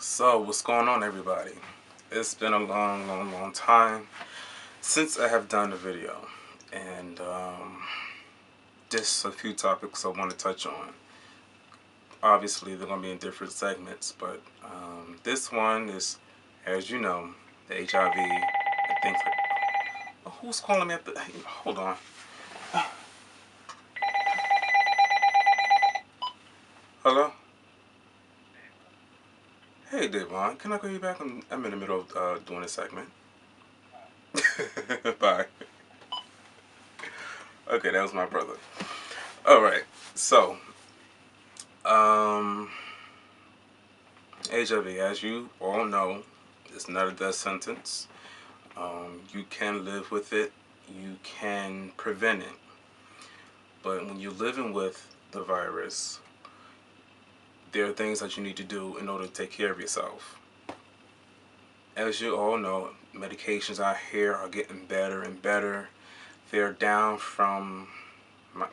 So, what's going on, everybody? It's been a long time since I have done a video, and just a few topics I want to touch on. Obviously, they're going to be in different segments, but this one is, as you know, the HIV and things like. Oh, who's calling me at the? Hey, hold on. Hello. Hey, Devon. Can I call you back? I'm in the middle of doing a segment. Bye. Okay, that was my brother. All right. So, um, HIV, as you all know, is not a death sentence. You can live with it. You can prevent it. But when you're living with the virus, there are things that you need to do in order to take care of yourself. As you all know, medications out here are getting better and better. They're down from,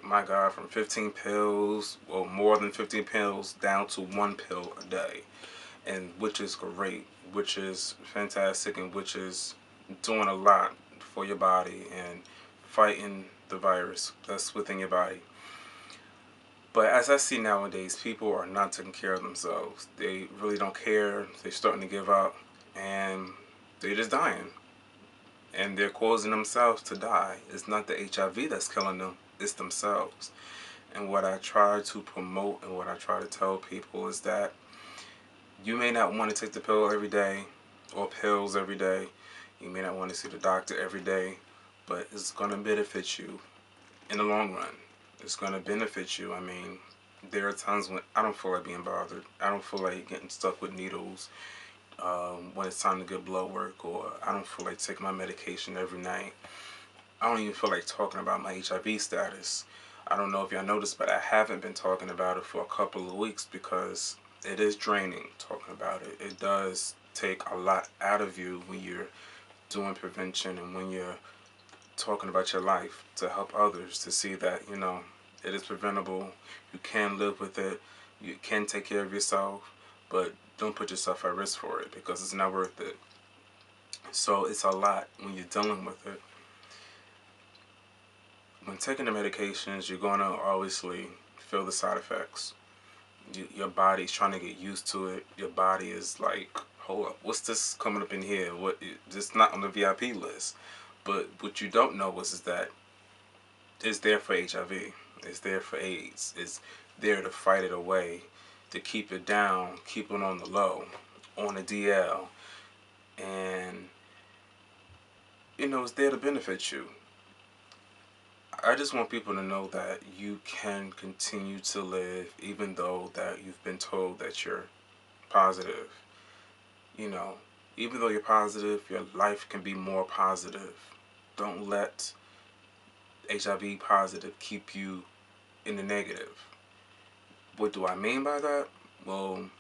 my God, from 15 pills, well, more than 15 pills, down to 1 pill a day. And which is great, which is fantastic, and which is doing a lot for your body and fighting the virus that's within your body. But as I see nowadays, people are not taking care of themselves. They really don't care. They're starting to give up, and they're just dying. And they're causing themselves to die. It's not the HIV that's killing them, it's themselves. And what I try to promote and what I try to tell people is that you may not want to take the pill every day or pills every day. You may not want to see the doctor every day, but it's going to benefit you in the long run. It's going to benefit you. I mean, there are times when I don't feel like being bothered. I don't feel like getting stuck with needles when it's time to get blood work, or I don't feel like taking my medication every night. I don't even feel like talking about my HIV status. I don't know if y'all noticed, but I haven't been talking about it for a couple of weeks because it is draining talking about it. It does take a lot out of you when you're doing prevention and when you're talking about your life to help others to see that, it is preventable. You can live with it. You can take care of yourself, but don't put yourself at risk for it because it's not worth it. So it's a lot when you're dealing with it. When taking the medications, you're going to obviously feel the side effects. Your body's trying to get used to it. Your body is like, hold up, what's this coming up in here? What? This not on the VIP list. But what you don't know is that it's there for HIV. It's there for AIDS. It's there to fight it away, to keep it down, keep it on the low, on the DL, and it's there to benefit you. I just want people to know that you can continue to live even though that you've been told that you're positive. You know, even though you're positive, your life can be more positive. Don't let HIV positive keep you in the negative. What do I mean by that? Well,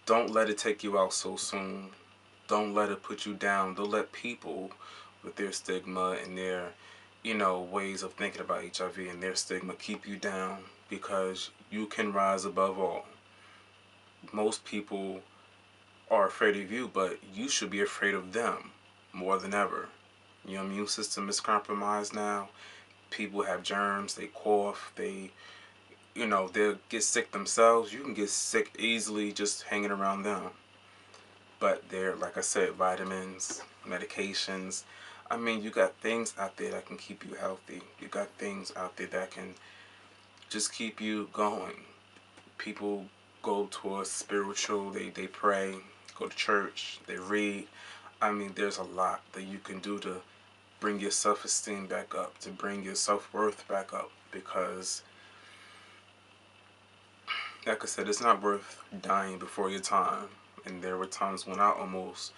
don't let it take you out so soon. Don't let it put you down. Don't let people with their stigma and their ways of thinking about HIV and their stigma keep you down, because you can rise above all. Most people are afraid of you, but you should be afraid of them more than ever. Your immune system is compromised now. People have germs, they cough, they'll get sick themselves. You can get sick easily just hanging around them. But they're, like I said, vitamins, medications. I mean, you got things out there that can keep you healthy. You got things out there that can just keep you going. People go towards spiritual, they pray, go to church, they read. I mean, there's a lot that you can do to bring your self-esteem back up, to bring your self-worth back up, because, like I said, it's not worth dying before your time. And there were times when I almost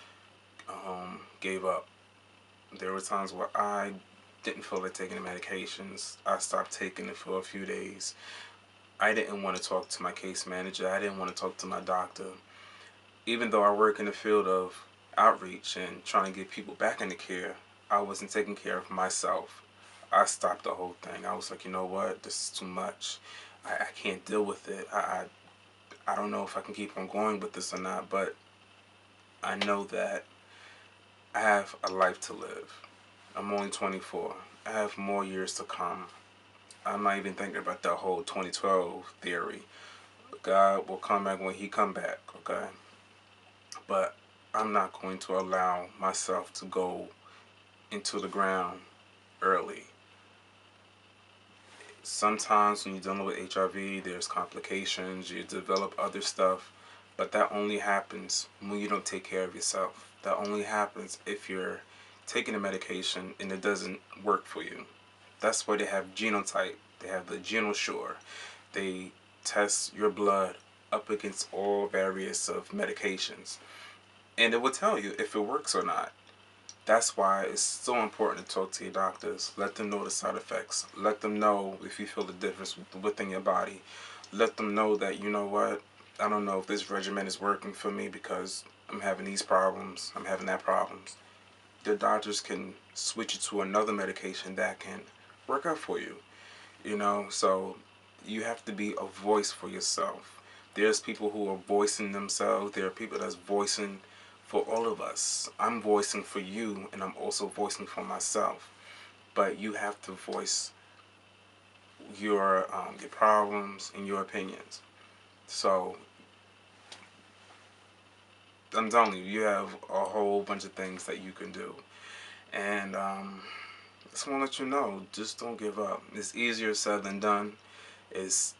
gave up. There were times where I didn't feel like taking the medications. I stopped taking it for a few days. I didn't want to talk to my case manager. I didn't want to talk to my doctor. Even though I work in the field of outreach and trying to get people back into care, I wasn't taking care of myself. I stopped the whole thing. I was like, you know what? This is too much. I can't deal with it. I don't know if I can keep on going with this or not, but I know that I have a life to live. I'm only 24. I have more years to come. I'm not even thinking about that whole 2012 theory. God will come back when he come back, okay? But I'm not going to allow myself to go into the ground early. Sometimes when you're dealing with HIV, there's complications, you develop other stuff, but that only happens when you don't take care of yourself. That only happens if you're taking a medication and it doesn't work for you. That's why they have genotype. They have the genosure. They test your blood up against all various of medications, and it will tell you if it works or not. That's why it's so important to talk to your doctors. Let them know the side effects. Let them know if you feel the difference within your body. Let them know that, you know what, I don't know if this regimen is working for me because I'm having these problems, I'm having that problems. The doctors can switch you to another medication that can work out for you. So you have to be a voice for yourself. There's people who are voicing themselves. There are people that's voicing for all of us. I'm voicing for you, and I'm also voicing for myself. But you have to voice your problems and your opinions. So I'm telling you, you have a whole bunch of things that you can do, and just want to let you know, just don't give up. It's easier said than done. It's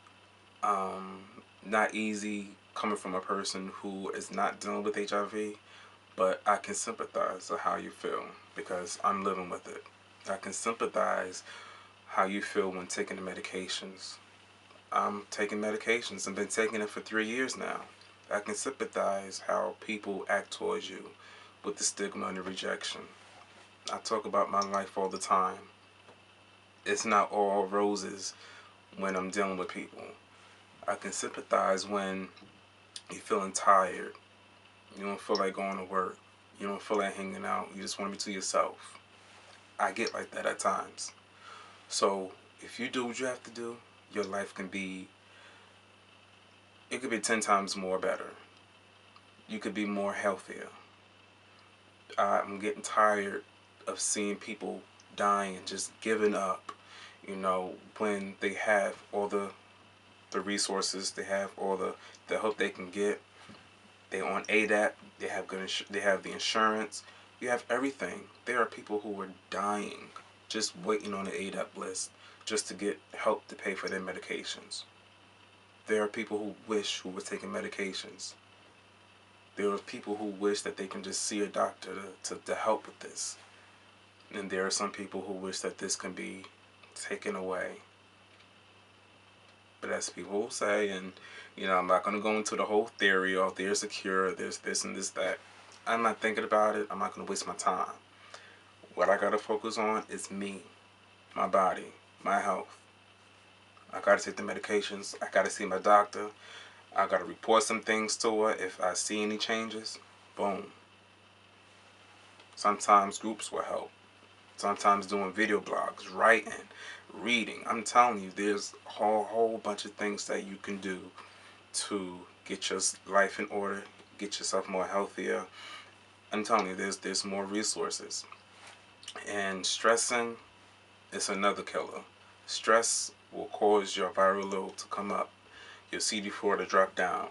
um, not easy coming from a person who is not dealing with HIV, but I can sympathize with how you feel because I'm living with it. I can sympathize how you feel when taking the medications. I'm taking medications. I've been taking it for 3 years now. I can sympathize how people act towards you with the stigma and the rejection. I talk about my life all the time. It's not all roses when I'm dealing with people. I can sympathize when you're feeling tired. You don't feel like going to work. You don't feel like hanging out. You just want to be to yourself. I get like that at times. So if you do what you have to do, your life can be, it could be 10 times more better. You could be more healthier. I'm getting tired of seeing people dying and just giving up, when they have all the resources, they have all the help they can get. They on ADAP, they have they have the insurance, you have everything. There are people who are dying just waiting on the ADAP list just to get help to pay for their medications. There are people who were taking medications. There are people who wish that they can just see a doctor to help with this. And there are some people who wish that this can be taken away. But as people will say, and I'm not going to go into the whole theory of there's a cure, there's this and this, that. I'm not thinking about it. I'm not going to waste my time. What I got to focus on is me, my body, my health. I got to take the medications. I got to see my doctor. I got to report some things to her if I see any changes. Boom. Sometimes groups will help. Sometimes doing video blogs, writing, reading. I'm telling you, there's a whole bunch of things that you can do to get your life in order, get yourself more healthier. I'm telling you, there's more resources. And stressing is another killer. Stress will cause your viral load to come up, your CD4 to drop down,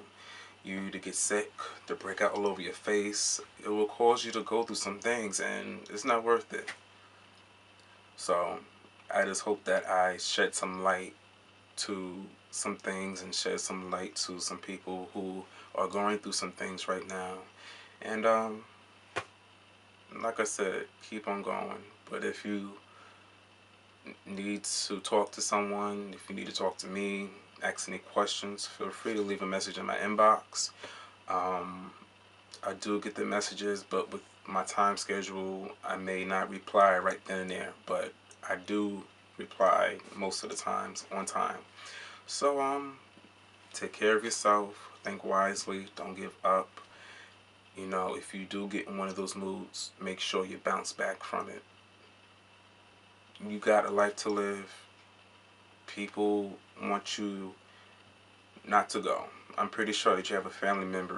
you to get sick, to break out all over your face. It will cause you to go through some things, and it's not worth it. So I just hope that I shed some light to some things and shed some light to some people who are going through some things right now. And like I said, keep on going. But if you need to talk to someone, if you need to talk to me, ask any questions, feel free to leave a message in my inbox. I do get the messages, but with my time schedule, I may not reply right then and there. But I do reply most of the times on time. So take care of yourself. Think wisely. Don't give up. If you do get in one of those moods, make sure you bounce back from it. You got a life to live. People want you not to go. I'm pretty sure that you have a family member